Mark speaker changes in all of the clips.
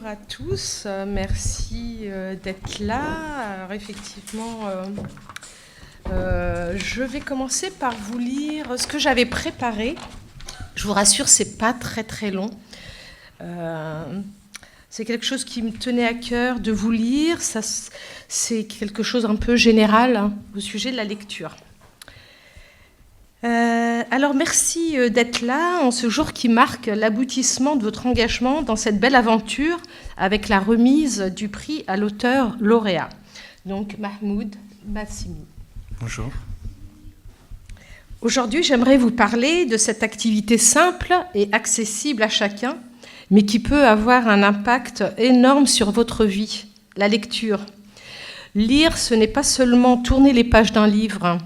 Speaker 1: à tous, merci d'être là. Alors effectivement, je vais commencer par vous lire ce que j'avais préparé. Je vous rassure, c'est pas très très long. C'est quelque chose qui me tenait à cœur de vous lire. Ça, c'est quelque chose un peu général hein, au sujet de la lecture. Alors merci d'être là en ce jour qui marque l'aboutissement de votre engagement dans cette belle aventure avec la remise du prix à l'auteur lauréat. Donc Mahmoud Massimi.
Speaker 2: Bonjour.
Speaker 1: Aujourd'hui, j'aimerais vous parler de cette activité simple et accessible à chacun, mais qui peut avoir un impact énorme sur votre vie, la lecture. Lire, ce n'est pas seulement tourner les pages d'un livre,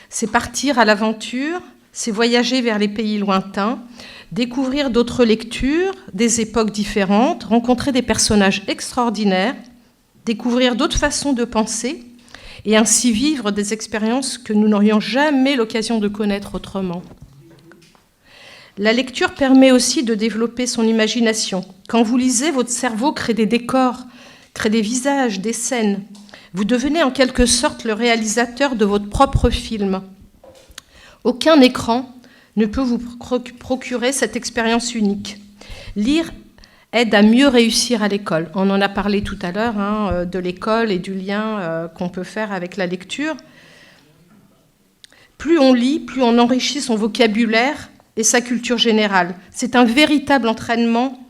Speaker 1: c'est partir à l'aventure, c'est voyager vers les pays lointains, découvrir d'autres lectures, des époques différentes, rencontrer des personnages extraordinaires, découvrir d'autres façons de penser et ainsi vivre des expériences que nous n'aurions jamais l'occasion de connaître autrement. La lecture permet aussi de développer son imagination. Quand vous lisez, votre cerveau crée des décors, crée des visages, des scènes. Vous devenez en quelque sorte le réalisateur de votre propre film. Aucun écran ne peut vous procurer cette expérience unique. Lire aide à mieux réussir à l'école. On en a parlé tout à l'heure, de l'école et du lien qu'on peut faire avec la lecture. Plus on lit, plus on enrichit son vocabulaire et sa culture générale. C'est un véritable entraînement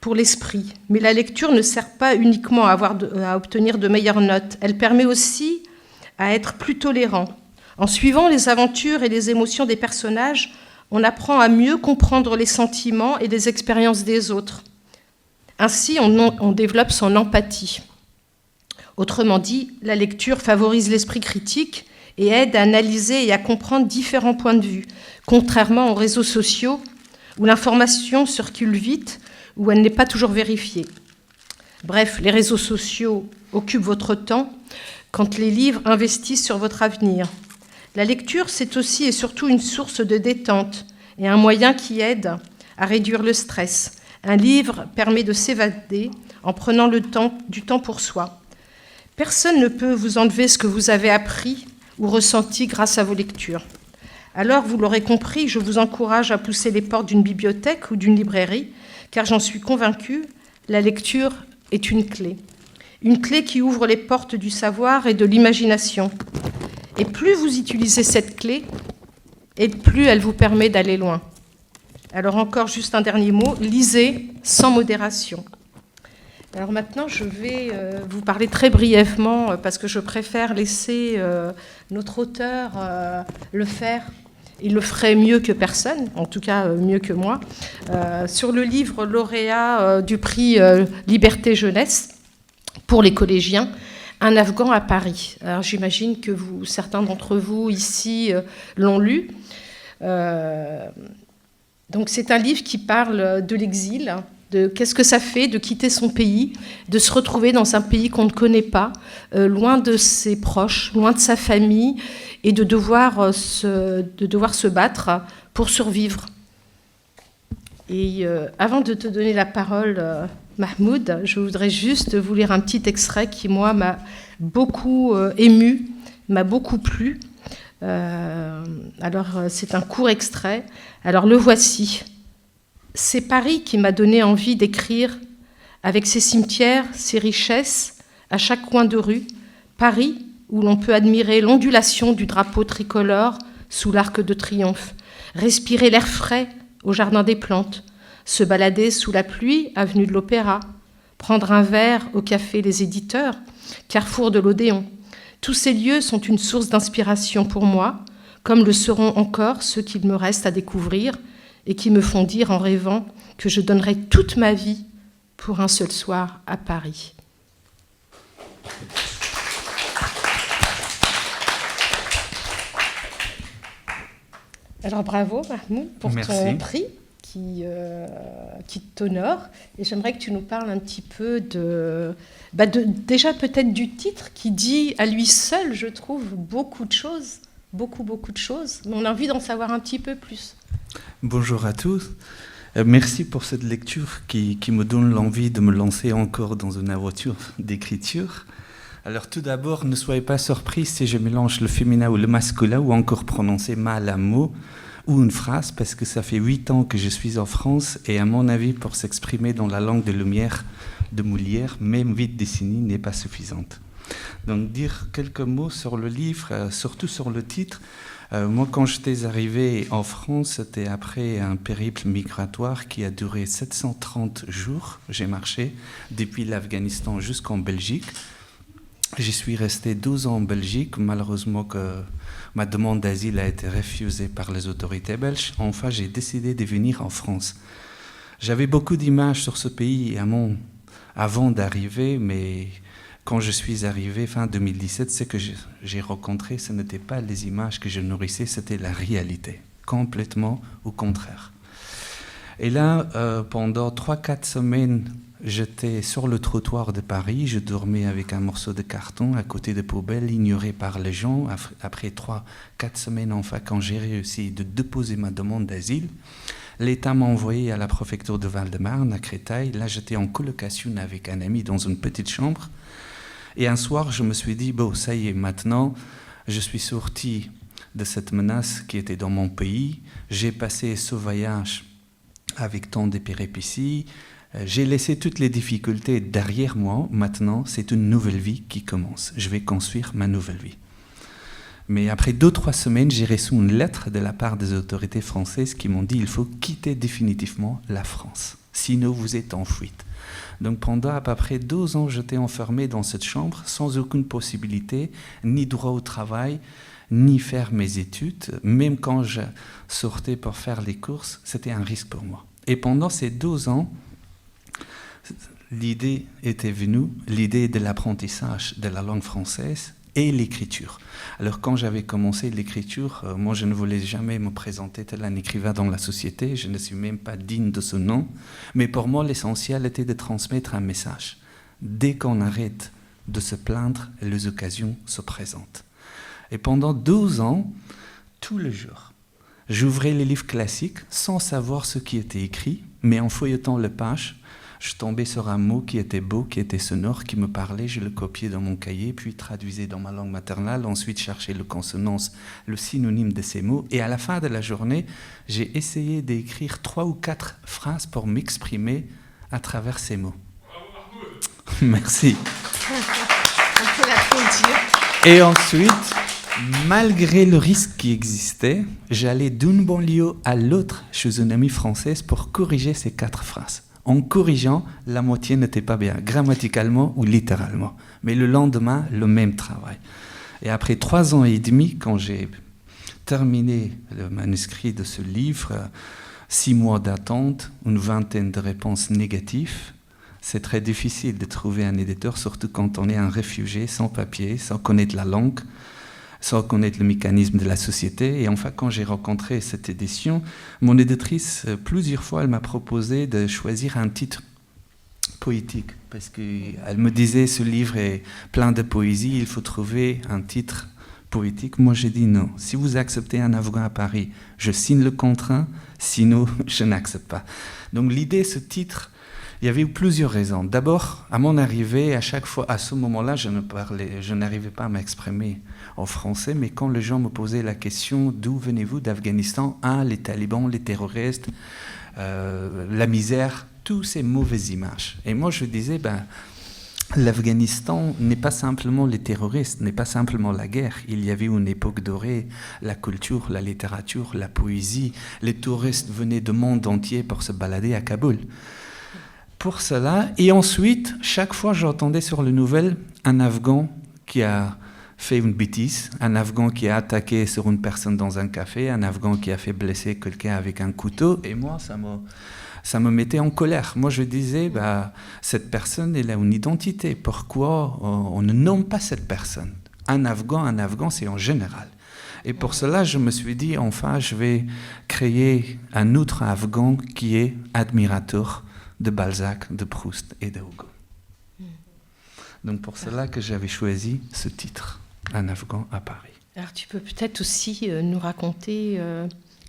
Speaker 1: pour l'esprit. Mais la lecture ne sert pas uniquement à obtenir de meilleures notes. Elle permet aussi à être plus tolérant. En suivant les aventures et les émotions des personnages, on apprend à mieux comprendre les sentiments et les expériences des autres. Ainsi, on développe son empathie. Autrement dit, la lecture favorise l'esprit critique et aide à analyser et à comprendre différents points de vue, contrairement aux réseaux sociaux où l'information circule vite, où elle n'est pas toujours vérifiée. Bref, les réseaux sociaux occupent votre temps quand les livres investissent sur votre avenir. La lecture, c'est aussi et surtout une source de détente et un moyen qui aide à réduire le stress. Un livre permet de s'évader en prenant du temps pour soi. Personne ne peut vous enlever ce que vous avez appris ou ressenti grâce à vos lectures. Alors, vous l'aurez compris, je vous encourage à pousser les portes d'une bibliothèque ou d'une librairie, car j'en suis convaincue, la lecture est une clé. Une clé qui ouvre les portes du savoir et de l'imagination. Et plus vous utilisez cette clé, et plus elle vous permet d'aller loin. Alors encore juste un dernier mot, lisez sans modération. Alors maintenant, je vais vous parler très brièvement, parce que je préfère laisser notre auteur le faire. Il le ferait mieux que personne, en tout cas mieux que moi, sur le livre lauréat du prix Liberté Jeunesse pour les collégiens, Un Afghan à Paris. Alors j'imagine que certains d'entre vous ici l'ont lu. Donc c'est un livre qui parle de l'exil, de qu'est-ce que ça fait de quitter son pays, de se retrouver dans un pays qu'on ne connaît pas, loin de ses proches, loin de sa famille, et de devoir se battre pour survivre. Et avant de te donner la parole, Mahmoud, je voudrais juste vous lire un petit extrait qui, moi, m'a beaucoup ému, m'a beaucoup plu. Alors, c'est un court extrait. Alors, le voici. C'est Paris qui m'a donné envie d'écrire, avec ses cimetières, ses richesses, à chaque coin de rue. Paris, où l'on peut admirer l'ondulation du drapeau tricolore sous l'Arc de Triomphe, respirer l'air frais au Jardin des Plantes, se balader sous la pluie, avenue de l'Opéra, prendre un verre au café Les Éditeurs, carrefour de l'Odéon. Tous ces lieux sont une source d'inspiration pour moi, comme le seront encore ceux qu'il me reste à découvrir et qui me font dire en rêvant que je donnerai toute ma vie pour un seul soir à Paris. Alors bravo Mahmoud pour ton prix qui t'honore. Et j'aimerais que tu nous parles un petit peu déjà peut-être du titre qui dit à lui seul, je trouve, beaucoup de choses, beaucoup de choses. Mais on a envie d'en savoir un petit peu plus.
Speaker 2: Bonjour à tous. Merci pour cette lecture qui me donne l'envie de me lancer encore dans une aventure d'écriture. Alors tout d'abord, ne soyez pas surpris si je mélange le féminin ou le masculin ou encore prononcer mal un mot ou une phrase, parce que ça fait 8 ans que je suis en France et à mon avis, pour s'exprimer dans la langue de lumière de Molière, même 8 décennies n'est pas suffisante. Donc dire quelques mots sur le livre, surtout sur le titre. Moi, quand j'étais arrivé en France, c'était après un périple migratoire qui a duré 730 jours. J'ai marché depuis l'Afghanistan jusqu'en Belgique. J'y suis resté 12 ans en Belgique. Malheureusement, que ma demande d'asile a été refusée par les autorités belges. Enfin, j'ai décidé de venir en France. J'avais beaucoup d'images sur ce pays avant d'arriver, mais quand je suis arrivé fin 2017, ce que j'ai rencontré, ce n'était pas les images que je nourrissais, c'était la réalité, complètement au contraire. Et là, pendant 3-4 semaines, j'étais sur le trottoir de Paris, je dormais avec un morceau de carton à côté de poubelles, ignoré par les gens. Après 3-4 semaines, enfin, quand j'ai réussi de déposer ma demande d'asile, l'État m'a envoyé à la préfecture de Val-de-Marne, à Créteil. Là, j'étais en colocation avec un ami dans une petite chambre. Et un soir, je me suis dit, bon, ça y est, maintenant, je suis sorti de cette menace qui était dans mon pays. J'ai passé ce voyage avec tant de péripéties. J'ai laissé toutes les difficultés derrière moi. Maintenant, c'est une nouvelle vie qui commence. Je vais construire ma nouvelle vie. Mais après 2-3 semaines, j'ai reçu une lettre de la part des autorités françaises qui m'ont dit il faut quitter définitivement la France. Sinon, vous êtes en fuite. Donc pendant à peu près 2 ans, j'étais enfermé dans cette chambre sans aucune possibilité, ni droit au travail, ni faire mes études. Même quand je sortais pour faire les courses, c'était un risque pour moi. Et pendant ces 2 ans, l'idée était venue, l'idée de l'apprentissage de la langue française et l'écriture. Alors quand j'avais commencé l'écriture, moi je ne voulais jamais me présenter tel un écrivain dans la société, je ne suis même pas digne de ce nom, mais pour moi l'essentiel était de transmettre un message. Dès qu'on arrête de se plaindre, les occasions se présentent. Et pendant 12 ans, tous les jours, j'ouvrais les livres classiques sans savoir ce qui était écrit, mais en feuilletant les pages, je tombais sur un mot qui était beau, qui était sonore, qui me parlait, je le copiais dans mon cahier, puis traduisais dans ma langue maternelle, ensuite cherchais le consonance, le synonyme de ces mots, et à la fin de la journée, j'ai essayé d'écrire 3 ou 4 phrases pour m'exprimer à travers ces mots. Merci.
Speaker 1: On peut l'applaudir.
Speaker 2: Et ensuite, malgré le risque qui existait, j'allais d'une banlieue à l'autre chez une amie française pour corriger ces 4 phrases. En corrigeant, la moitié n'était pas bien, grammaticalement ou littéralement. Mais le lendemain, le même travail. Et après 3 ans et demi, quand j'ai terminé le manuscrit de ce livre, 6 mois d'attente, une vingtaine de réponses négatives, c'est très difficile de trouver un éditeur, surtout quand on est un réfugié sans papier, sans connaître la langue, sans connaître le mécanisme de la société. Et enfin, quand j'ai rencontré cette édition, mon éditrice, plusieurs fois, elle m'a proposé de choisir un titre poétique, parce qu'elle me disait, ce livre est plein de poésie, il faut trouver un titre poétique. Moi, j'ai dit non. Si vous acceptez un Afghan à Paris, je signe le contrat, sinon, je n'accepte pas. Donc l'idée, ce titre, il y avait eu plusieurs raisons. D'abord, à mon arrivée, à chaque fois, à ce moment-là, je n'arrivais pas à m'exprimer en français, mais quand les gens me posaient la question « D'où venez-vous d'Afghanistan ?» Les talibans, les terroristes, la misère, toutes ces mauvaises images. Et moi, je disais, l'Afghanistan n'est pas simplement les terroristes, n'est pas simplement la guerre. Il y avait une époque dorée, la culture, la littérature, la poésie. Les touristes venaient du monde entier pour se balader à Kaboul. Pour cela, et ensuite, chaque fois j'entendais sur les nouvelles un Afghan qui a fait une bêtise, un Afghan qui a attaqué sur une personne dans un café, un Afghan qui a fait blesser quelqu'un avec un couteau, et moi ça me mettait en colère. Moi je disais, cette personne elle a une identité, pourquoi on ne nomme pas cette personne? Un Afghan c'est en général. Et pour cela je me suis dit, enfin je vais créer un autre Afghan qui est admirateur de Balzac, de Proust et de Hugo. Donc pour cela que j'avais choisi ce titre, Un Afghan à Paris.
Speaker 1: Alors tu peux peut-être aussi nous raconter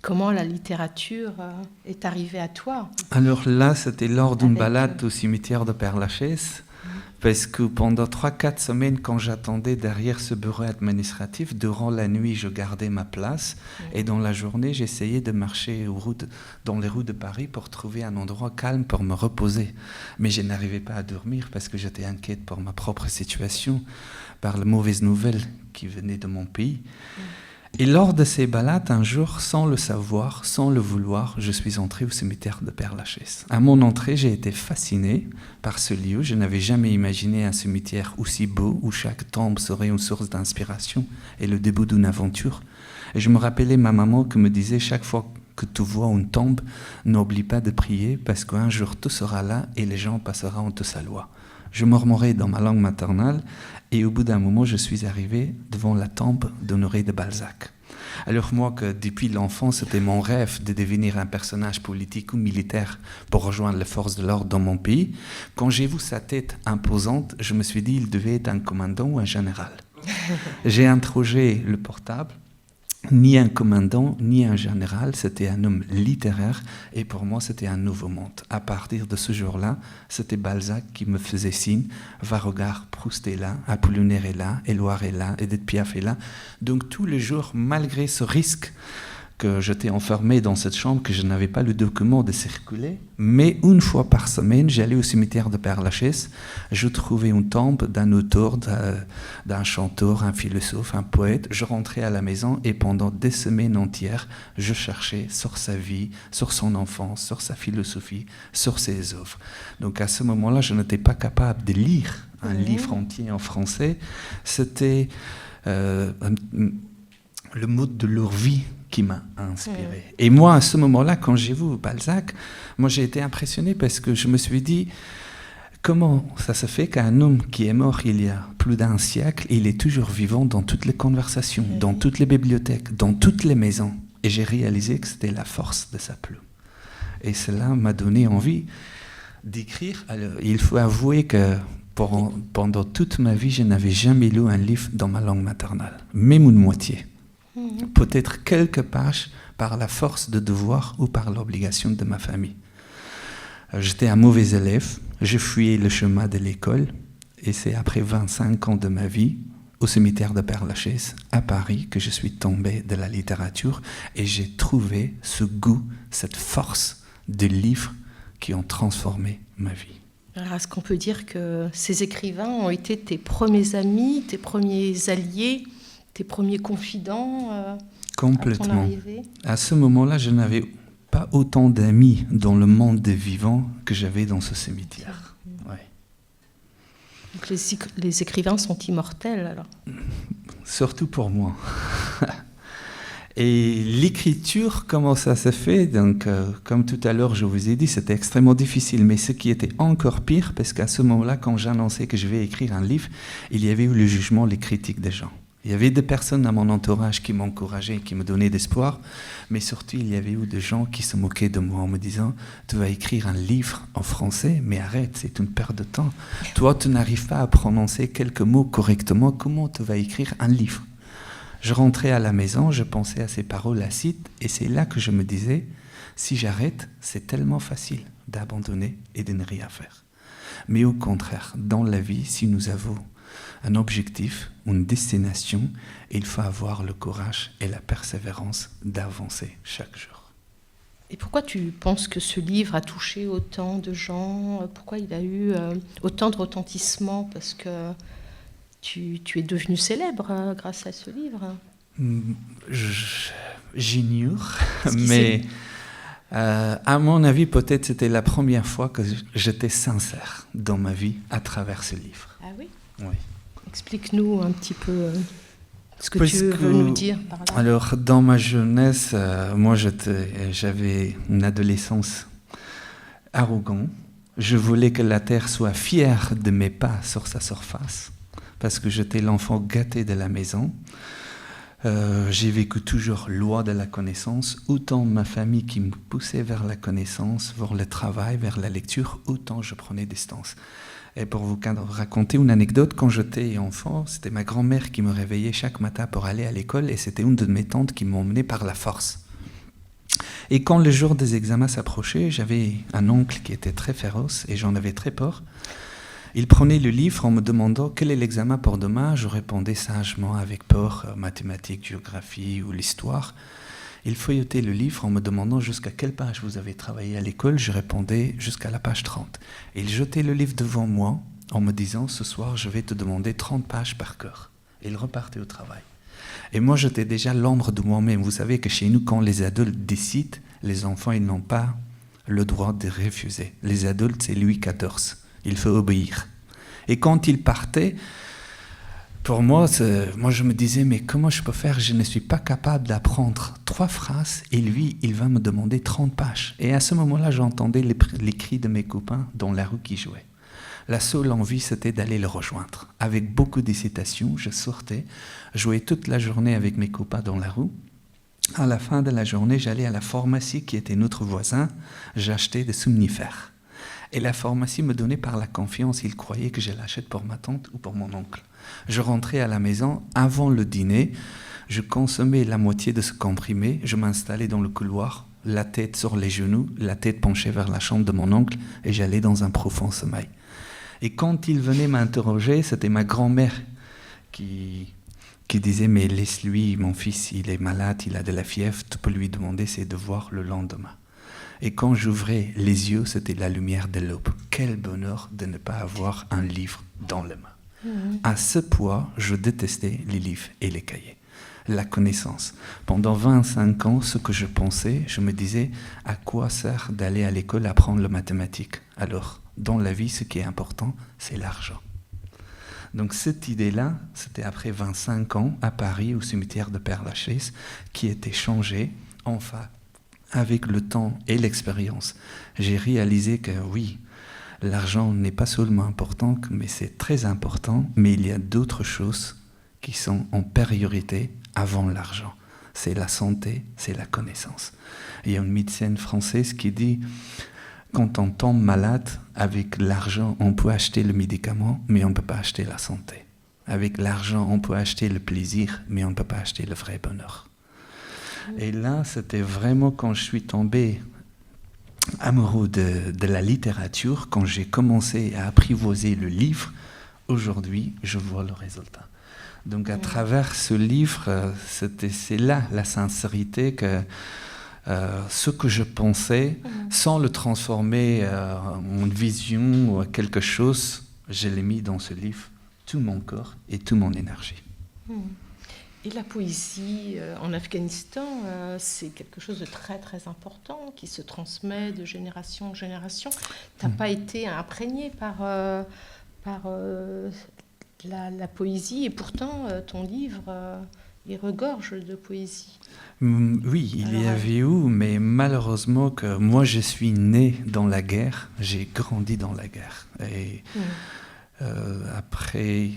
Speaker 1: comment la littérature est arrivée à toi?
Speaker 2: Alors là, c'était lors d'une
Speaker 1: Avec,
Speaker 2: balade au cimetière de Père-Lachaise, parce que pendant 3-4 semaines, quand j'attendais derrière ce bureau administratif, durant la nuit, je gardais ma place, et dans la journée, j'essayais de marcher dans les rues de Paris pour trouver un endroit calme pour me reposer. Mais je n'arrivais pas à dormir parce que j'étais inquiète pour ma propre situation, par les mauvaises nouvelles qui venaient de mon pays. Et lors de ces balades, un jour, sans le savoir, sans le vouloir, je suis entré au cimetière de Père-Lachaise. À mon entrée, j'ai été fasciné par ce lieu. Je n'avais jamais imaginé un cimetière aussi beau, où chaque tombe serait une source d'inspiration et le début d'une aventure. Et je me rappelais ma maman qui me disait chaque fois que tu vois une tombe, n'oublie pas de prier parce qu'un jour tu seras là et les gens passeront te saluer. Je murmurais dans ma langue maternelle et au bout d'un moment, je suis arrivé devant la tombe d'Honoré de Balzac. Alors moi, que depuis l'enfance, c'était mon rêve de devenir un personnage politique ou militaire pour rejoindre les forces de l'ordre dans mon pays, quand j'ai vu sa tête imposante, je me suis dit qu'il devait être un commandant ou un général. J'ai interrogé le portable. Ni un commandant, ni un général, c'était un homme littéraire et pour moi c'était un nouveau monde. À partir de ce jour-là, c'était Balzac qui me faisait signe, Varegard, Proust est là, Apollinaire est là, Éluard est là, Edith Piaf est là. Donc tous les jours, malgré ce risque que j'étais enfermé dans cette chambre, que je n'avais pas le document de circuler, mais une fois par semaine, j'allais au cimetière de Père-Lachaise, je trouvais une tombe d'un auteur, d'un chanteur, un philosophe, un poète, je rentrais à la maison et pendant des semaines entières, je cherchais sur sa vie, sur son enfance, sur sa philosophie, sur ses œuvres. Donc à ce moment-là, je n'étais pas capable de lire un livre entier en français, c'était le mode de leur vie qui m'a inspiré. Et moi, à ce moment-là, quand j'ai vu Balzac, moi j'ai été impressionné parce que je me suis dit, comment ça se fait qu'un homme qui est mort il y a plus d'un siècle, il est toujours vivant dans toutes les conversations, dans toutes les bibliothèques, dans toutes les maisons. Et j'ai réalisé que c'était la force de sa plume. Et cela m'a donné envie d'écrire. Alors, il faut avouer que pendant toute ma vie, je n'avais jamais lu un livre dans ma langue maternelle, même une moitié. Peut-être quelques pages par la force de devoir ou par l'obligation de ma famille. J'étais un mauvais élève, je fuyais le chemin de l'école et c'est après 25 ans de ma vie, au cimetière de Père-Lachaise, à Paris, que je suis tombé de la littérature et j'ai trouvé ce goût, cette force de livres qui ont transformé ma vie.
Speaker 1: Alors, est-ce qu'on peut dire que ces écrivains ont été tes premiers amis, tes premiers alliés, tes premiers confidents
Speaker 2: Complètement.
Speaker 1: À ton arrivée?
Speaker 2: À ce moment-là, je n'avais pas autant d'amis dans le monde des vivants que j'avais dans ce cimetière. Ouais.
Speaker 1: Donc les écrivains sont immortels, alors?
Speaker 2: Surtout pour moi. Et l'écriture, comment ça se fait? Donc, comme tout à l'heure, je vous ai dit, c'était extrêmement difficile. Mais ce qui était encore pire, parce qu'à ce moment-là, quand j'annonçais que je vais écrire un livre, il y avait eu le jugement, les critiques des gens. Il y avait des personnes à mon entourage qui m'encourageaient, qui me donnaient d'espoir, mais surtout il y avait eu des gens qui se moquaient de moi en me disant « Tu vas écrire un livre en français, mais arrête, c'est une perte de temps. Toi, tu n'arrives pas à prononcer quelques mots correctement, comment tu vas écrire un livre ?» Je rentrais à la maison, je pensais à ces paroles acides, et c'est là que je me disais « Si j'arrête, c'est tellement facile d'abandonner et de ne rien faire. » Mais au contraire, dans la vie, si nous avons un objectif, une destination, il faut avoir le courage et la persévérance d'avancer chaque jour.
Speaker 1: Et pourquoi tu penses que ce livre a touché autant de gens? Pourquoi il a eu autant de retentissement? Parce que tu es devenu célèbre grâce à ce livre.
Speaker 2: J'ignore, mais à mon avis, peut-être c'était la première fois que j'étais sincère dans ma vie à travers ce livre.
Speaker 1: Ah oui?
Speaker 2: Oui.
Speaker 1: Explique-nous un petit peu ce que tu veux nous dire par là.
Speaker 2: Alors, dans ma jeunesse, moi j'avais une adolescence arrogante. Je voulais que la terre soit fière de mes pas sur sa surface, parce que j'étais l'enfant gâté de la maison. J'ai vécu toujours loin de la connaissance, autant ma famille qui me poussait vers la connaissance, vers le travail, vers la lecture, autant je prenais distance. Et pour vous raconter une anecdote, quand j'étais enfant, c'était ma grand-mère qui me réveillait chaque matin pour aller à l'école et c'était une de mes tantes qui m'emmenait par la force. Et quand le jour des examens s'approchait, j'avais un oncle qui était très féroce et j'en avais très peur. Il prenait le livre en me demandant quel est l'examen pour demain. Je répondais sagement avec peur, mathématiques, géographie ou l'histoire. Il feuilletait le livre en me demandant jusqu'à quelle page vous avez travaillé à l'école. Je répondais jusqu'à la page 30. Et il jetait le livre devant moi en me disant « Ce soir, je vais te demander 30 pages par cœur ». Et il repartait au travail. Et moi, j'étais déjà l'ombre de moi-même. Vous savez que chez nous, quand les adultes décident, les enfants, ils n'ont pas le droit de refuser. Les adultes, c'est Louis XIV. Il faut obéir. Et quand il partait, pour moi, je me disais, mais comment je peux faire? Je ne suis pas capable d'apprendre 3 phrases et lui, il va me demander 30 pages. Et à ce moment-là, j'entendais les cris de mes copains dans la rue qui jouaient. La seule envie, c'était d'aller le rejoindre. Avec beaucoup d'hésitation, je sortais, jouais toute la journée avec mes copains dans la rue. À la fin de la journée, j'allais à la pharmacie qui était notre voisin, j'achetais des somnifères. Et la pharmacie me donnait par la confiance, il croyait que je l'achète pour ma tante ou pour mon oncle. Je rentrais à la maison, avant le dîner, je consommais la moitié de ce comprimé, je m'installais dans le couloir, la tête sur les genoux, la tête penchée vers la chambre de mon oncle, et j'allais dans un profond sommeil. Et quand il venait m'interroger, c'était ma grand-mère qui disait « Mais laisse-lui, mon fils, il est malade, il a de la fièvre, tu peux lui demander ses devoirs le lendemain. » Et quand j'ouvrais les yeux, c'était la lumière de l'aube. Quel bonheur de ne pas avoir un livre dans les mains. À ce point, je détestais les livres et les cahiers. La connaissance. Pendant 25 ans, ce que je pensais, je me disais, à quoi sert d'aller à l'école apprendre le mathématique? Alors, dans la vie, ce qui est important, c'est l'argent. Donc cette idée-là, c'était après 25 ans, à Paris, au cimetière de Père-Lachaise, qui était changée, enfin, avec le temps et l'expérience. J'ai réalisé que oui, l'argent n'est pas seulement important, mais c'est très important, mais il y a d'autres choses qui sont en priorité avant l'argent. C'est la santé, c'est la connaissance. Il y a une médecine française qui dit, quand on tombe malade, avec l'argent, on peut acheter le médicament, mais on ne peut pas acheter la santé. Avec l'argent, on peut acheter le plaisir, mais on ne peut pas acheter le vrai bonheur. Et là, c'était vraiment quand je suis tombé amoureux de la littérature, quand j'ai commencé à apprivoiser le livre, aujourd'hui, je vois le résultat. Donc à travers ce livre, c'est là la sincérité que ce que je pensais, sans le transformer en vision ou quelque chose, je l'ai mis dans ce livre, tout mon corps et toute mon énergie.
Speaker 1: Et la poésie en Afghanistan, c'est quelque chose de très très important qui se transmet de génération en génération. Tu n'as pas été imprégné par la poésie et pourtant ton livre, il regorge de poésie.
Speaker 2: Oui, il y avait eu, mais malheureusement que moi je suis né dans la guerre, j'ai grandi dans la guerre. Et après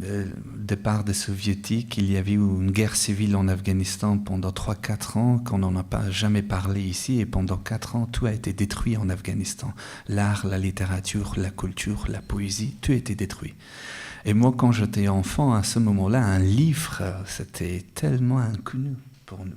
Speaker 2: le départ des soviétiques, il y avait eu une guerre civile en Afghanistan pendant 3-4 ans, qu'on n'en a pas jamais parlé ici, et pendant 4 ans, tout a été détruit en Afghanistan. L'art, la littérature, la culture, la poésie, tout a été détruit. Et moi, quand j'étais enfant, à ce moment-là, un livre, c'était tellement inconnu pour nous.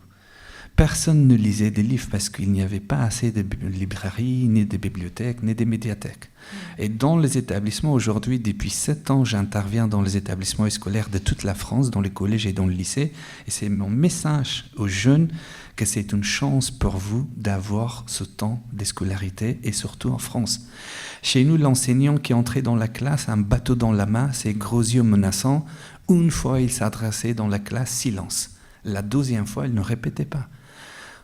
Speaker 2: Personne ne lisait des livres parce qu'il n'y avait pas assez de librairies, ni de bibliothèques, ni de médiathèques. Et dans les établissements, aujourd'hui, depuis 7 ans, j'interviens dans les établissements scolaires de toute la France, dans les collèges et dans le lycée. Et c'est mon message aux jeunes que c'est une chance pour vous d'avoir ce temps de scolarité, et surtout en France. Chez nous, l'enseignant qui entrait dans la classe, un bateau dans la main, ses gros yeux menaçants, une fois il s'adressait dans la classe, silence. La 2e fois, il ne répétait pas.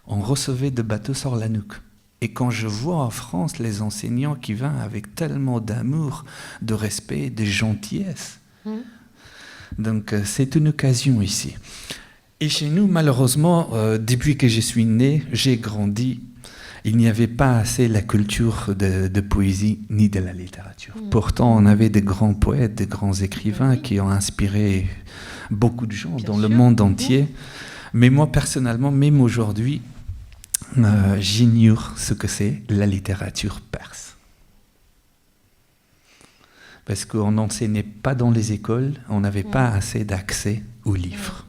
Speaker 2: On recevait des bateaux sur la nuque. Et quand je vois en France les enseignants qui viennent avec tellement d'amour, de respect, de gentillesse, donc c'est une occasion ici. Et chez nous, malheureusement, depuis que je suis né, j'ai grandi, il n'y avait pas assez la culture de poésie ni de la littérature. Pourtant, on avait de grands poètes, de grands écrivains qui ont inspiré beaucoup de gens dans le monde entier. Mais moi, personnellement, même aujourd'hui, j'ignore ce que c'est la littérature perse. Parce qu'on n'enseignait pas dans les écoles, on n'avait pas assez d'accès aux livres.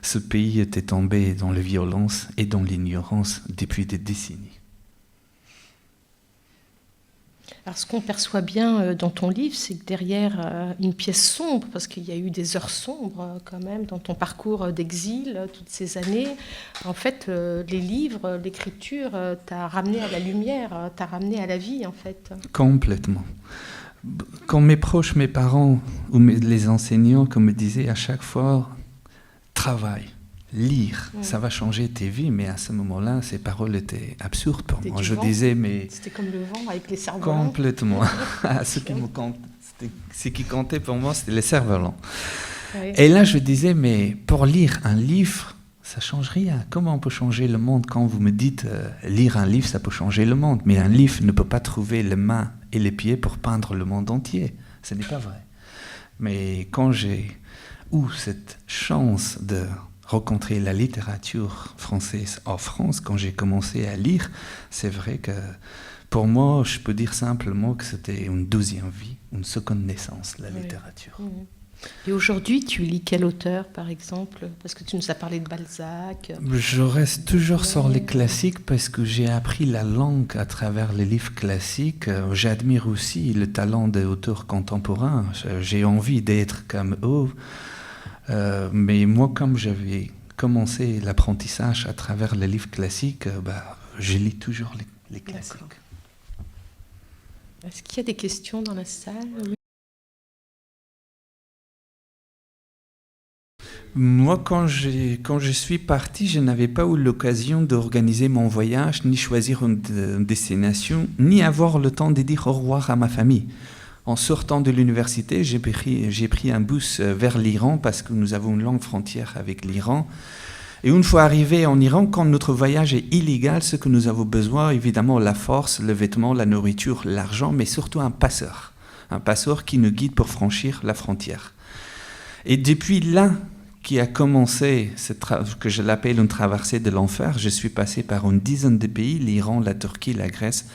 Speaker 2: Ce pays était tombé dans la violence et dans l'ignorance depuis des décennies.
Speaker 1: Alors, ce qu'on perçoit bien dans ton livre, c'est que derrière une pièce sombre, parce qu'il y a eu des heures sombres quand même dans ton parcours d'exil, toutes ces années, en fait, les livres, l'écriture t'a ramené à la lumière, t'a ramené à la vie, en fait.
Speaker 2: Complètement. Quand mes proches, mes parents ou les enseignants, comme me disaient à chaque fois, travaille, lire, ça va changer tes vies, mais à ce moment-là, ces paroles étaient absurdes pour moi. Je disais, mais...
Speaker 1: C'était comme le vent avec les cerfs-volants.
Speaker 2: Complètement. Ce qui comptait pour moi, c'était les cerfs-volants. Oui. Et là, je disais, mais pour lire un livre, ça ne change rien. Comment on peut changer le monde? Quand vous me dites, lire un livre, ça peut changer le monde, mais un livre ne peut pas trouver les mains et les pieds pour peindre le monde entier. Ce n'est pas vrai. Mais quand j'ai eu cette chance de rencontrer la littérature française en France, quand j'ai commencé à lire, c'est vrai que pour moi, je peux dire simplement que c'était une deuxième vie, une seconde naissance, la littérature.
Speaker 1: Et aujourd'hui, tu lis quel auteur, par exemple? Parce que tu nous as parlé de Balzac.
Speaker 2: Je reste toujours sur les classiques parce que j'ai appris la langue à travers les livres classiques. J'admire aussi le talent des auteurs contemporains. J'ai envie d'être comme eux. Mais moi, comme j'avais commencé l'apprentissage à travers les livres classiques, je lis toujours les classiques. D'accord.
Speaker 1: Est-ce qu'il y a des questions dans la salle? Oui.
Speaker 2: Moi, quand je suis parti, je n'avais pas eu l'occasion d'organiser mon voyage, ni choisir une destination, ni avoir le temps de dire au revoir à ma famille. En sortant de l'université, j'ai pris un bus vers l'Iran parce que nous avons une longue frontière avec l'Iran. Et une fois arrivé en Iran, quand notre voyage est illégal, ce que nous avons besoin, évidemment, la force, le vêtement, la nourriture, l'argent, mais surtout un passeur qui nous guide pour franchir la frontière. Et depuis là, qui a commencé, que je l'appelle une traversée de l'enfer, je suis passé par une dizaine de pays, l'Iran, la Turquie, la Grèce,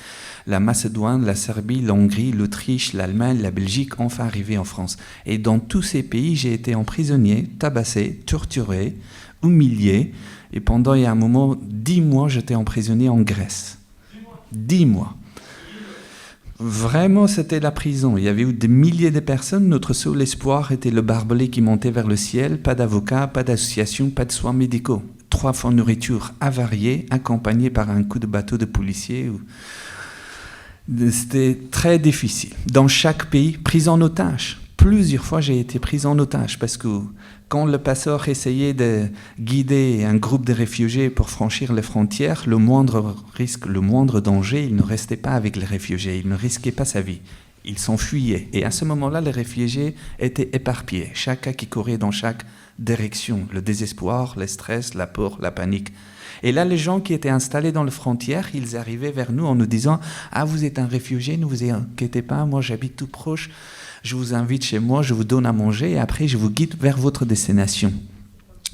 Speaker 2: la Macédoine, la Serbie, la Hongrie, l'Autriche, l'Allemagne, la Belgique, enfin arrivé en France. Et dans tous ces pays, j'ai été emprisonné, tabassé, torturé, humilié. Et pendant il y a un moment, 10 mois, j'étais emprisonné en Grèce. 10 mois. Vraiment, c'était la prison. Il y avait eu des milliers de personnes. Notre seul espoir était le barbelé qui montait vers le ciel. Pas d'avocat, pas d'association, pas de soins médicaux. 3 fois nourriture avariée, accompagnée par un coup de bateau de policiers. C'était très difficile. Dans chaque pays, pris en otage. Plusieurs fois, j'ai été pris en otage parce que quand le passeur essayait de guider un groupe de réfugiés pour franchir les frontières, le moindre risque, le moindre danger, il ne restait pas avec les réfugiés, il ne risquait pas sa vie. Il s'enfuyait. Et à ce moment-là, les réfugiés étaient éparpillés, chacun qui courait dans chaque direction. Le désespoir, le stress, la peur, la panique. Et là, les gens qui étaient installés dans les frontières, ils arrivaient vers nous en nous disant « Ah, vous êtes un réfugié, ne vous inquiétez pas, moi j'habite tout proche, je vous invite chez moi, je vous donne à manger et après je vous guide vers votre destination. »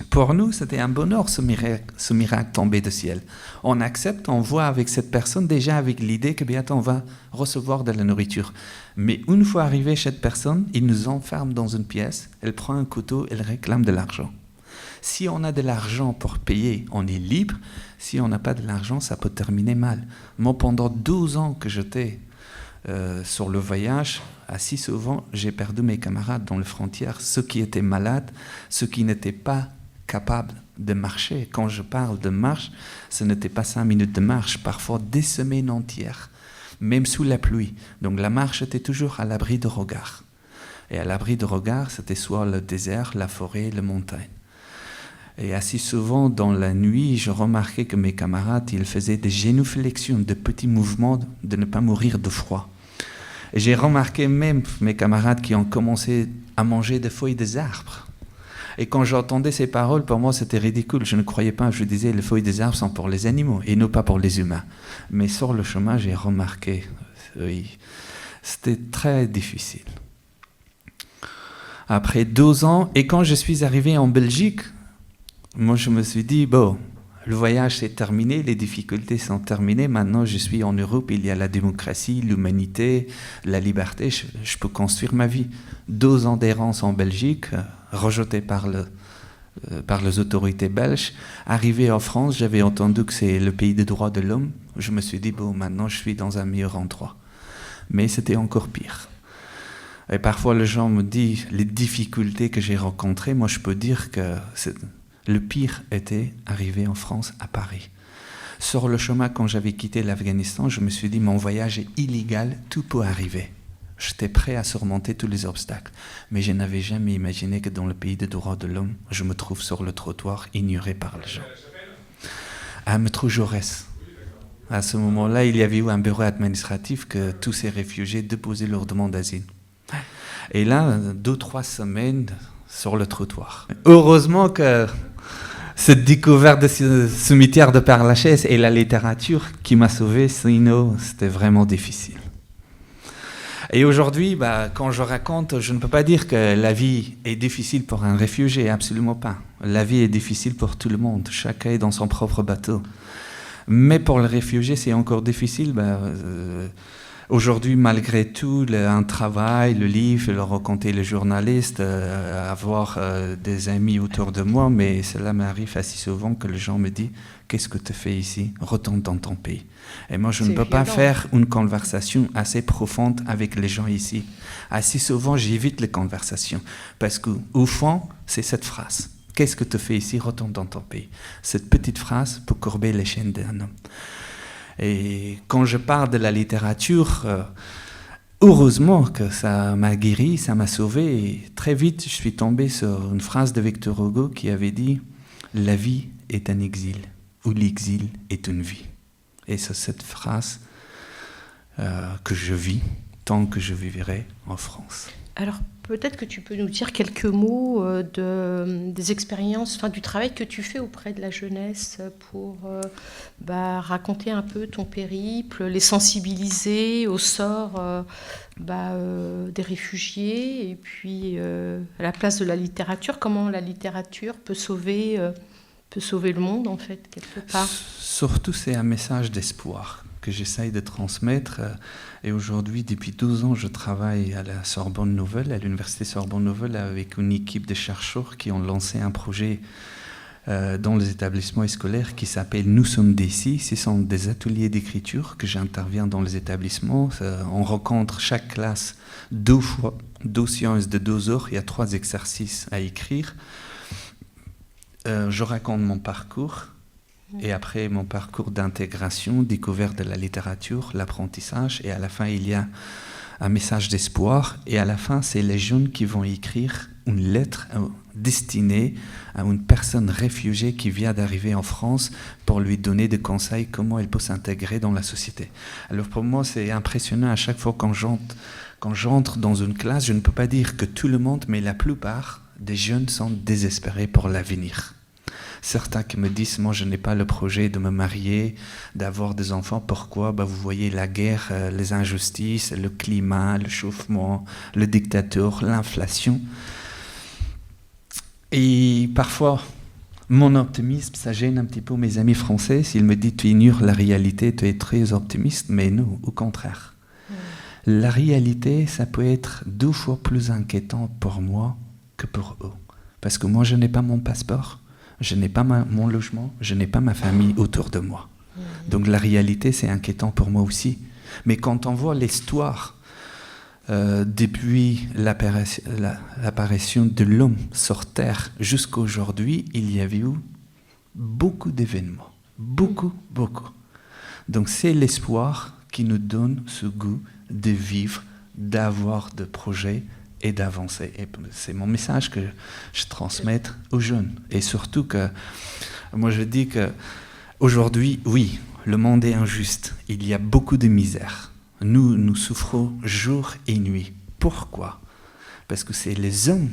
Speaker 2: Pour nous, c'était un bonheur ce miracle tombé du ciel. On accepte, on voit avec cette personne déjà avec l'idée que bientôt on va recevoir de la nourriture. Mais une fois arrivé cette personne, il nous enferme dans une pièce, elle prend un couteau, elle réclame de l'argent. Si on a de l'argent pour payer, on est libre. Si on n'a pas de l'argent, ça peut terminer mal. Moi, pendant 12 ans que j'étais sur le voyage, assez souvent, j'ai perdu mes camarades dans les frontières, ceux qui étaient malades, ceux qui n'étaient pas capables de marcher. Quand je parle de marche, ce n'était pas 5 minutes de marche, parfois des semaines entières, même sous la pluie. Donc la marche était toujours à l'abri de regard. Et à l'abri de regard, c'était soit le désert, la forêt, la montagne. Et assez souvent, dans la nuit, je remarquais que mes camarades, ils faisaient des génuflexions, de petits mouvements de ne pas mourir de froid. Et j'ai remarqué même mes camarades qui ont commencé à manger des feuilles des arbres. Et quand j'entendais ces paroles, pour moi, c'était ridicule. Je ne croyais pas, je disais, les feuilles des arbres sont pour les animaux et non pas pour les humains. Mais sur le chemin, j'ai remarqué, oui, c'était très difficile. Après 12 ans, et quand je suis arrivé en Belgique, moi, je me suis dit, bon, le voyage c'est terminé, les difficultés sont terminées, maintenant je suis en Europe, il y a la démocratie, l'humanité, la liberté, je peux construire ma vie. 2 ans d'errance en Belgique, rejeté par par les autorités belges. Arrivé en France, j'avais entendu que c'est le pays des droits de l'homme. Je me suis dit, bon, maintenant je suis dans un meilleur endroit. Mais c'était encore pire. Et parfois, les gens me disent les difficultés que j'ai rencontrées. Moi, je peux dire que le pire était arrivé en France, à Paris. Sur le chemin, quand j'avais quitté l'Afghanistan, je me suis dit, mon voyage est illégal, tout peut arriver. J'étais prêt à surmonter tous les obstacles. Mais je n'avais jamais imaginé que dans le pays des droits de l'homme, je me trouve sur le trottoir, ignoré par les gens. À Métro Jaurès. À ce moment-là, il y avait eu un bureau administratif que tous ces réfugiés déposaient leur demande d'asile. Et là, 2-3 semaines sur le trottoir. Heureusement que cette découverte de ce cimetière de Père-Lachaise et la littérature qui m'a sauvé, sinon c'était vraiment difficile. Et aujourd'hui, quand je raconte, je ne peux pas dire que la vie est difficile pour un réfugié, absolument pas. La vie est difficile pour tout le monde, chacun est dans son propre bateau. Mais pour le réfugié, c'est encore difficile. Aujourd'hui, malgré tout, un travail, le livre, le raconter les journalistes, avoir des amis autour de moi, mais cela m'arrive assez souvent que les gens me disent « Qu'est-ce que tu fais ici? Retourne dans ton pays. » Et moi, je ne peux pas faire une conversation assez profonde avec les gens ici. Assez souvent, j'évite les conversations, parce qu'au fond, c'est cette phrase. « Qu'est-ce que tu fais ici? Retourne dans ton pays. » Cette petite phrase peut courber les chaînes d'un homme. Et quand je parle de la littérature, heureusement que ça m'a guéri, ça m'a sauvé. Et très vite, je suis tombé sur une phrase de Victor Hugo qui avait dit « La vie est un exil, ou l'exil est une vie ». Et c'est cette phrase que je vis tant que je vivrai en France.
Speaker 1: Alors, peut-être que tu peux nous dire quelques mots des expériences, du travail que tu fais auprès de la jeunesse pour raconter un peu ton périple, les sensibiliser au sort des réfugiés et puis à la place de la littérature, comment la littérature peut sauver le monde, en fait, quelque part.
Speaker 2: Surtout, c'est un message d'espoir que j'essaye de transmettre. Et aujourd'hui, depuis 12 ans, je travaille à la Sorbonne Nouvelle, à l'université Sorbonne Nouvelle, avec une équipe de chercheurs qui ont lancé un projet dans les établissements scolaires qui s'appelle « Nous sommes d'ici ». Ce sont des ateliers d'écriture que j'interviens dans les établissements. On rencontre chaque classe 2 séances de 2 heures. Il y a 3 exercices à écrire. Je raconte mon parcours. Et après mon parcours d'intégration, découverte de la littérature, l'apprentissage, et à la fin il y a un message d'espoir, et à la fin c'est les jeunes qui vont écrire une lettre destinée à une personne réfugiée qui vient d'arriver en France pour lui donner des conseils comment elle peut s'intégrer dans la société. Alors pour moi c'est impressionnant à chaque fois quand j'entre dans une classe, je ne peux pas dire que tout le monde, mais la plupart des jeunes sont désespérés pour l'avenir. Certains qui me disent, moi je n'ai pas le projet de me marier, d'avoir des enfants. Pourquoi? Vous voyez la guerre, les injustices, le climat, le chauffement, le dictateur, l'inflation. Et parfois, mon optimisme, ça gêne un petit peu mes amis français. S'ils me disent, tu ignores la réalité, tu es très optimiste, mais non, au contraire. La réalité, ça peut être 2 fois plus inquiétant pour moi que pour eux. Parce que moi, je n'ai pas mon passeport. Je n'ai pas mon logement, je n'ai pas ma famille autour de moi. Donc la réalité, c'est inquiétant pour moi aussi. Mais quand on voit l'histoire, depuis l'apparition de l'homme sur Terre jusqu'à aujourd'hui, il y avait eu beaucoup d'événements. Beaucoup. Donc c'est l'espoir qui nous donne ce goût de vivre, d'avoir des projets, et d'avancer. Et c'est mon message que je transmets aux jeunes. Et surtout que, moi je dis qu'aujourd'hui, oui, le monde est injuste. Il y a beaucoup de misère. Nous souffrons jour et nuit. Pourquoi? Parce que c'est les hommes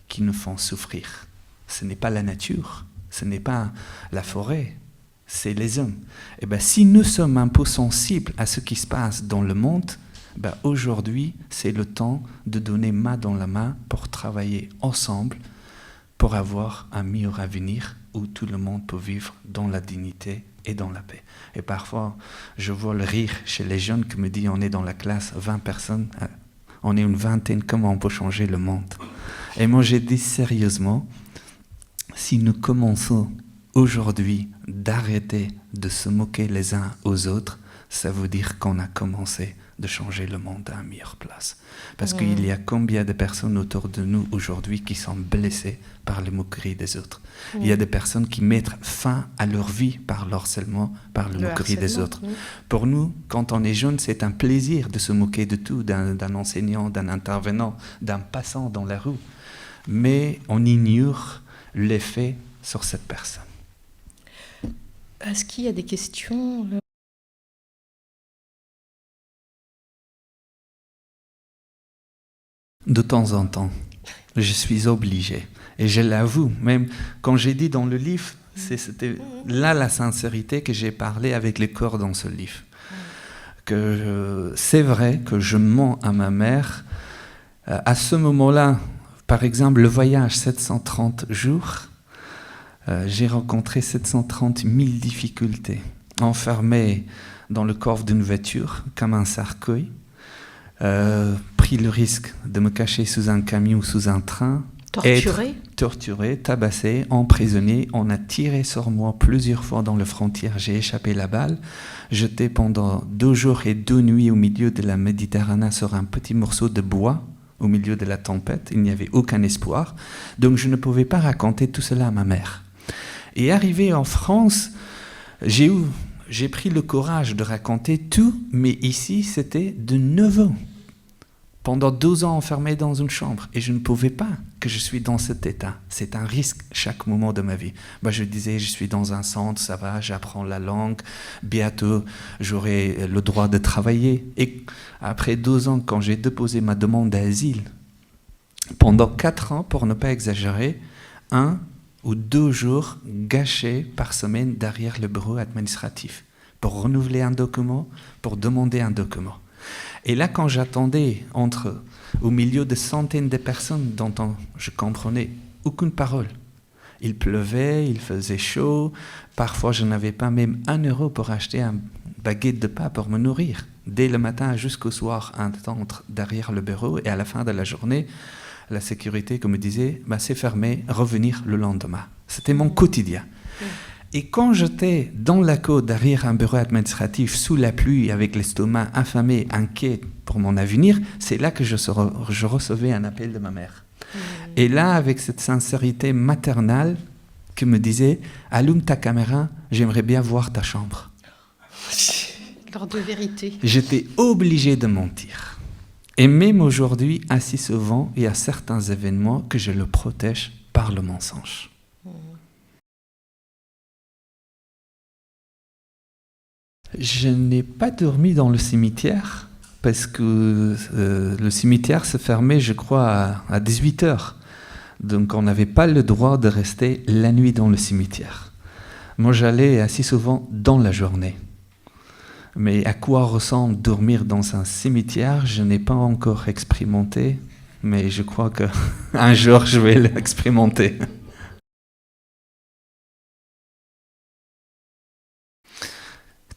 Speaker 2: qui nous font souffrir. Ce n'est pas la nature, ce n'est pas la forêt, c'est les hommes. Et si nous sommes un peu sensibles à ce qui se passe dans le monde, aujourd'hui, c'est le temps de donner main dans la main pour travailler ensemble pour avoir un meilleur avenir où tout le monde peut vivre dans la dignité et dans la paix. Et parfois, je vois le rire chez les jeunes qui me disent on est dans la classe, 20 personnes, on est une vingtaine, comment on peut changer le monde? Et moi, j'ai dit sérieusement, si nous commençons aujourd'hui d'arrêter de se moquer les uns aux autres, ça veut dire qu'on a commencé de changer le monde à une meilleure place. Parce qu'il y a combien de personnes autour de nous aujourd'hui qui sont blessées par les moqueries des autres. Il y a des personnes qui mettent fin à leur vie par le harcèlement, par les moqueries des autres. Pour nous, quand on est jeune, c'est un plaisir de se moquer de tout, d'un enseignant, d'un intervenant, d'un passant dans la rue. Mais on ignore l'effet sur cette personne.
Speaker 1: Est-ce qu'il y a des questions ?
Speaker 2: De temps en temps, je suis obligé. Et je l'avoue, même quand j'ai dit dans le livre, c'était là la sincérité que j'ai parlé avec les corps dans ce livre. Que c'est vrai que je mens à ma mère. À ce moment-là, par exemple, le voyage 730 jours, j'ai rencontré 730 000 difficultés, enfermé dans le coffre d'une voiture, comme un cercueil, pris le risque de me cacher sous un camion ou sous un train, torturé, tabassé, emprisonné. On a tiré sur moi plusieurs fois dans les frontières, j'ai échappé la balle, jeté pendant 2 jours et 2 nuits au milieu de la Méditerranée sur un petit morceau de bois, au milieu de la tempête. Il n'y avait aucun espoir, donc je ne pouvais pas raconter tout cela à ma mère. Et arrivé en France, j'ai pris le courage de raconter tout, mais ici, c'était de nouveau. Pendant 12 ans enfermé dans une chambre, et je ne pouvais pas que je suis dans cet état. C'est un risque chaque moment de ma vie. Je disais, je suis dans un centre, ça va, j'apprends la langue, bientôt j'aurai le droit de travailler. Et après 12 ans, quand j'ai déposé ma demande d'asile, pendant 4 ans, pour ne pas exagérer, 1 ou 2 jours gâchés par semaine derrière le bureau administratif pour renouveler un document, pour demander un document. Et là, quand j'attendais au milieu de centaines de personnes dont je comprenais aucune parole, il pleuvait, il faisait chaud, parfois je n'avais pas même 1 euro pour acheter une baguette de pain pour me nourrir. Dès le matin jusqu'au soir, attendre derrière le bureau, et à la fin de la journée, la sécurité qui me disait c'est fermé, revenir le lendemain. C'était mon quotidien. Et quand j'étais dans la côte derrière un bureau administratif sous la pluie avec l'estomac affamé, inquiet pour mon avenir, c'est là que je recevais un appel de ma mère. Et là, avec cette sincérité maternelle qui me disait « Allume ta caméra, j'aimerais bien voir ta chambre. »
Speaker 1: L'ordre de vérité.
Speaker 2: J'étais obligé de mentir. Et même aujourd'hui, assez souvent, il y a certains événements que je le protège par le mensonge. Je n'ai pas dormi dans le cimetière parce que le cimetière se fermait, je crois, à 18h. Donc on n'avait pas le droit de rester la nuit dans le cimetière. Moi, j'allais assez souvent dans la journée. Mais à quoi ressemble dormir dans un cimetière, je n'ai pas encore expérimenté, mais je crois qu'un jour, je vais l'expérimenter.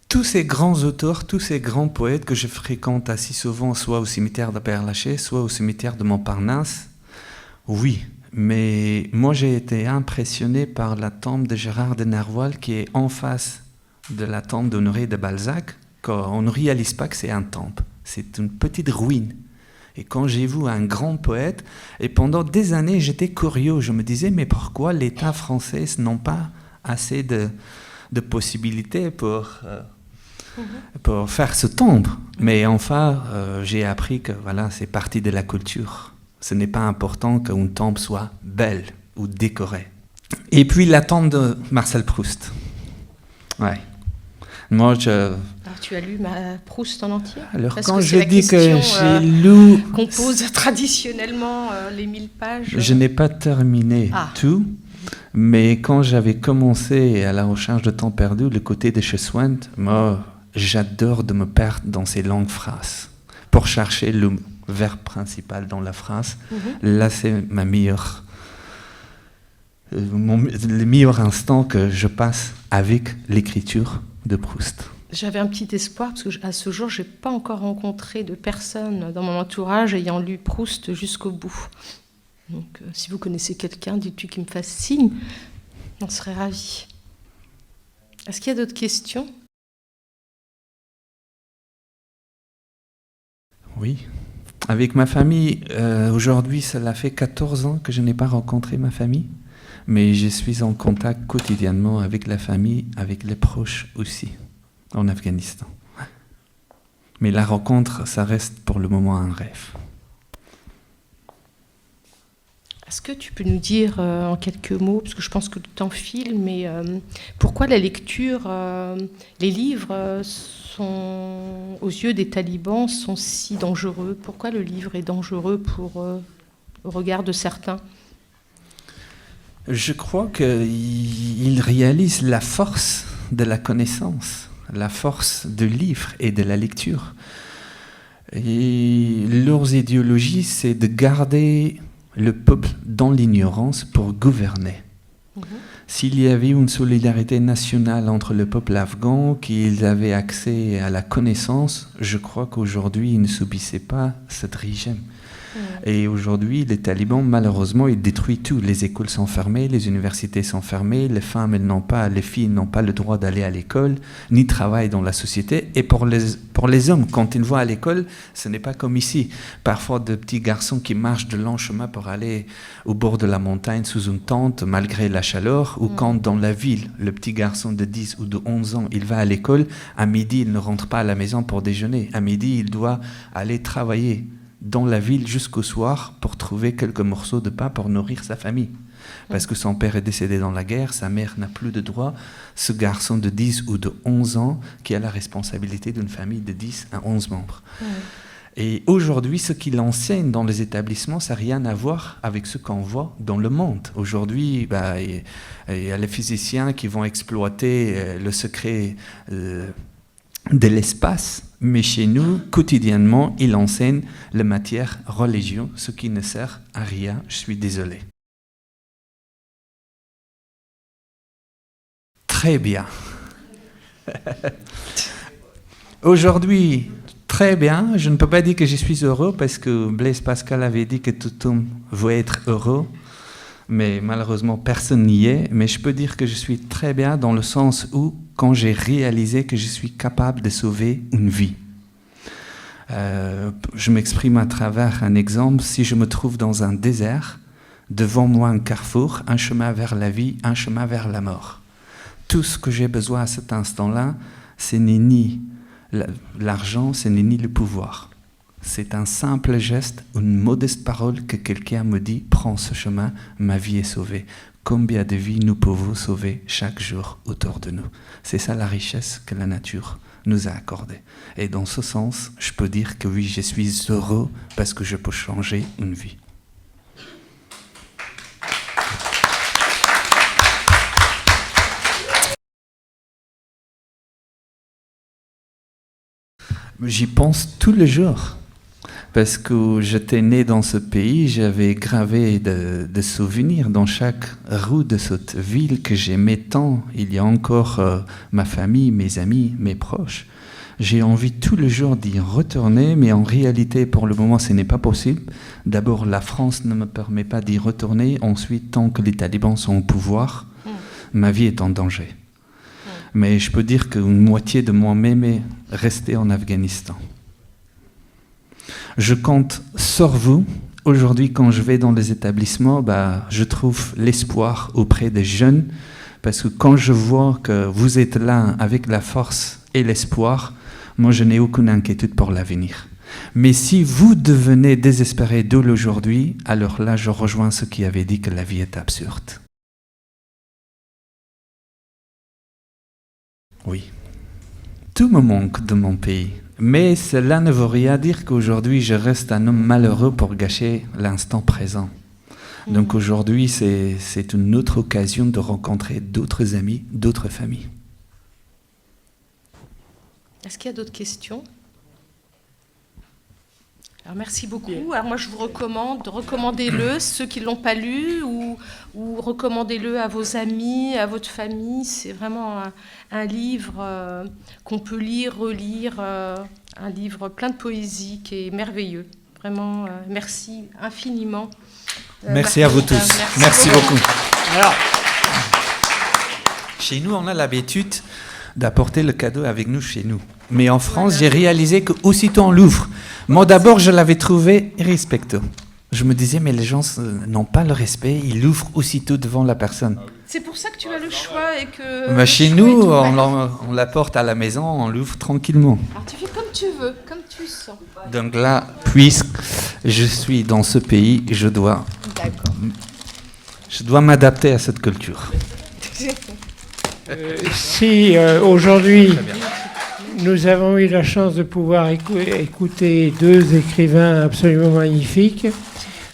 Speaker 2: Tous ces grands auteurs, tous ces grands poètes que je fréquente assez souvent, soit au cimetière de Père-Lachaise, soit au cimetière de Montparnasse, oui, mais moi j'ai été impressionné par la tombe de Gérard de Nerval qui est en face de la tombe d'Honoré de Balzac. Quand on ne réalise pas que c'est un temple, c'est une petite ruine. Et quand j'ai vu un grand poète, et pendant des années j'étais curieux, je me disais mais pourquoi l'État français n'a pas assez de possibilités pour faire ce tombe. Mais enfin, j'ai appris que voilà, c'est partie de la culture. Ce n'est pas important qu'une tombe soit belle ou décorée. Et puis la tombe de Marcel Proust. Ouais. Moi, Alors,
Speaker 1: tu as lu Proust en entier ?
Speaker 2: Alors, parce quand je dis que j'ai lu...
Speaker 1: qu'on pose traditionnellement les 1000 pages.
Speaker 2: Je n'ai pas terminé tout. Mais quand j'avais commencé à la recherche de temps perdu, le côté de chez Swann, moi, j'adore de me perdre dans ces longues phrases pour chercher le verbe principal dans la phrase. Là, c'est le meilleur instant que je passe avec l'écriture de Proust.
Speaker 1: J'avais un petit espoir, parce qu'à ce jour, je n'ai pas encore rencontré de personne dans mon entourage ayant lu Proust jusqu'au bout. Donc, si vous connaissez quelqu'un, dites-lui qu'il me fasse signe. On serait ravis. Est-ce qu'il y a d'autres questions?
Speaker 2: Oui. Avec ma famille, aujourd'hui, cela fait 14 ans que je n'ai pas rencontré ma famille, mais je suis en contact quotidiennement avec la famille, avec les proches aussi, en Afghanistan. Mais la rencontre, ça reste pour le moment un rêve.
Speaker 1: Est-ce que tu peux nous dire en quelques mots, parce que je pense que le temps file, mais pourquoi la lecture, les livres aux yeux des talibans, sont si dangereux? Pourquoi le livre est dangereux au regard de certains?
Speaker 2: Je crois qu'il réalise la force de la connaissance, la force du livre et de la lecture. Et leurs idéologies, c'est de garder le peuple dans l'ignorance pour gouverner. S'il y avait une solidarité nationale entre le peuple afghan, qu'ils avaient accès à la connaissance, je crois qu'aujourd'hui, ils ne subissaient pas ce régime. Et aujourd'hui, les talibans, malheureusement, ils détruisent tout. Les écoles sont fermées, les universités sont fermées, les femmes, les filles n'ont pas le droit d'aller à l'école, ni travailler dans la société. Et pour les hommes, quand ils vont à l'école, ce n'est pas comme ici. Parfois, de petits garçons qui marchent de longs chemins pour aller au bord de la montagne sous une tente, malgré la chaleur, ou quand dans la ville, le petit garçon de 10 ou de 11 ans, il va à l'école, à midi, il ne rentre pas à la maison pour déjeuner. À midi, il doit aller travailler dans la ville jusqu'au soir pour trouver quelques morceaux de pain pour nourrir sa famille. Parce que son père est décédé dans la guerre, sa mère n'a plus de droit. Ce garçon de 10 ou de 11 ans qui a la responsabilité d'une famille de 10 à 11 membres. Et aujourd'hui, ce qu'il enseigne dans les établissements, ça n'a rien à voir avec ce qu'on voit dans le monde. Aujourd'hui, il y a les physiciens qui vont exploiter le secret de l'espace, mais chez nous, quotidiennement, il enseigne la matière religion, ce qui ne sert à rien, je suis désolé. Très bien. Aujourd'hui, très bien, je ne peux pas dire que je suis heureux parce que Blaise Pascal avait dit que tout homme veut être heureux, mais malheureusement personne n'y est. Mais je peux dire que je suis très bien dans le sens où, quand j'ai réalisé que je suis capable de sauver une vie. Je m'exprime à travers un exemple. Si je me trouve dans un désert, devant moi un carrefour, un chemin vers la vie, un chemin vers la mort. Tout ce que j'ai besoin à cet instant-là, ce n'est ni l'argent, ce n'est ni le pouvoir. C'est un simple geste, une modeste parole que quelqu'un me dit « Prends ce chemin, ma vie est sauvée ». Combien de vies nous pouvons sauver chaque jour autour de nous? C'est ça la richesse que la nature nous a accordée. Et dans ce sens, je peux dire que oui, je suis heureux parce que je peux changer une vie. J'y pense tous les jours. Parce que j'étais né dans ce pays, j'avais gravé de souvenirs dans chaque rue de cette ville que j'aimais tant. Il y a encore ma famille, mes amis, mes proches. J'ai envie tous les jours d'y retourner, mais en réalité, pour le moment, ce n'est pas possible. D'abord, la France ne me permet pas d'y retourner. Ensuite, tant que les talibans sont au pouvoir, ma vie est en danger. Mais je peux dire qu'une moitié de moi-même est restée en Afghanistan. Je compte sur vous. Aujourd'hui, quand je vais dans les établissements, je trouve l'espoir auprès des jeunes, parce que quand je vois que vous êtes là avec la force et l'espoir, moi, je n'ai aucune inquiétude pour l'avenir. Mais si vous devenez désespéré de l'aujourd'hui, alors là, je rejoins ceux qui avaient dit que la vie est absurde. Oui. Tout me manque de mon pays. Mais cela ne veut rien dire qu'aujourd'hui je reste un homme malheureux pour gâcher l'instant présent. Donc aujourd'hui c'est une autre occasion de rencontrer d'autres amis, d'autres familles.
Speaker 1: Est-ce qu'il y a d'autres questions? Alors merci beaucoup. Alors moi je vous recommande, recommandez-le, ceux qui ne l'ont pas lu, ou recommandez-le à vos amis, à votre famille. C'est vraiment un livre qu'on peut lire, relire, un livre plein de poésie qui est merveilleux. Vraiment, merci infiniment.
Speaker 2: Merci à vous tous. Merci beaucoup.
Speaker 3: Alors,
Speaker 2: Chez nous, on a l'habitude d'apporter le cadeau avec nous chez nous. Mais en France, j'ai réalisé qu'aussitôt on l'ouvre. Moi, d'abord, je l'avais trouvé irrespectueux. Je me disais, mais les gens n'ont pas le respect, ils l'ouvrent aussitôt devant la personne.
Speaker 1: C'est pour ça que tu as le choix et que...
Speaker 2: Mais chez nous, on l'apporte à la maison, on l'ouvre tranquillement.
Speaker 1: Alors tu fais comme tu veux, comme tu sens.
Speaker 2: Donc là, puisque je suis dans ce pays, je dois m'adapter à cette culture.
Speaker 3: Si aujourd'hui nous avons eu la chance de pouvoir écouter deux écrivains absolument magnifiques,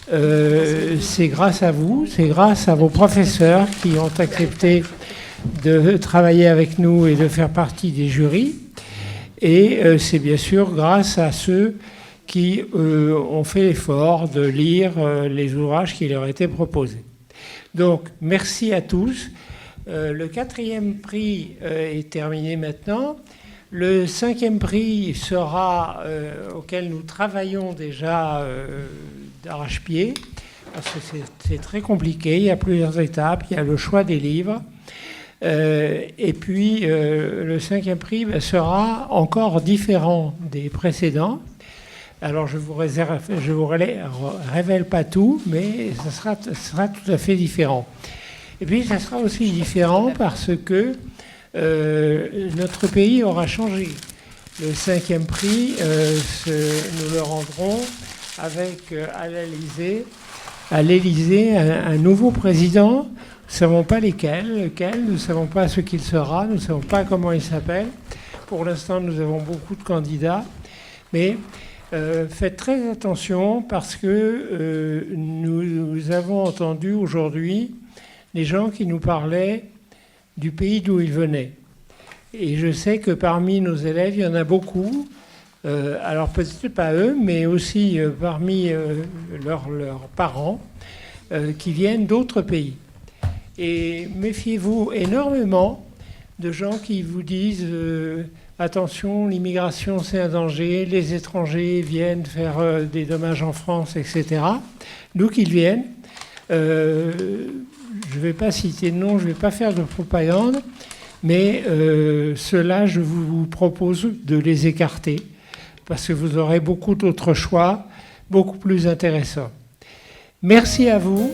Speaker 3: c'est grâce à vous, c'est grâce à vos professeurs qui ont accepté de travailler avec nous et de faire partie des jurys. Et c'est bien sûr grâce à ceux qui ont fait l'effort de lire les ouvrages qui leur étaient proposés. Donc, merci à tous. Le 4e prix est terminé maintenant. Le 5e prix sera, auquel nous travaillons déjà d'arrache-pied, parce que c'est très compliqué, il y a plusieurs étapes, il y a le choix des livres. Et puis, le 5e prix sera encore différent des précédents. Alors, je vous révèle pas tout, mais ça sera tout à fait différent. Et puis, ça sera aussi différent parce que notre pays aura changé. Le 5e prix, nous le rendrons avec à l'Élysée un nouveau président. Nous ne savons pas lequel, nous ne savons pas ce qu'il sera, nous ne savons pas comment il s'appelle. Pour l'instant, nous avons beaucoup de candidats, mais faites très attention parce que nous avons entendu aujourd'hui des gens qui nous parlaient du pays d'où ils venaient. Et je sais que parmi nos élèves, il y en a beaucoup, alors peut-être pas eux, mais aussi parmi leurs parents, qui viennent d'autres pays. Et méfiez-vous énormément de gens qui vous disent attention, l'immigration c'est un danger, les étrangers viennent faire des dommages en France, etc. D'où qu'ils viennent. Je ne vais pas citer de nom, je ne vais pas faire de propagande, mais ceux-là, je vous propose de les écarter parce que vous aurez beaucoup d'autres choix, beaucoup plus intéressants. Merci à vous.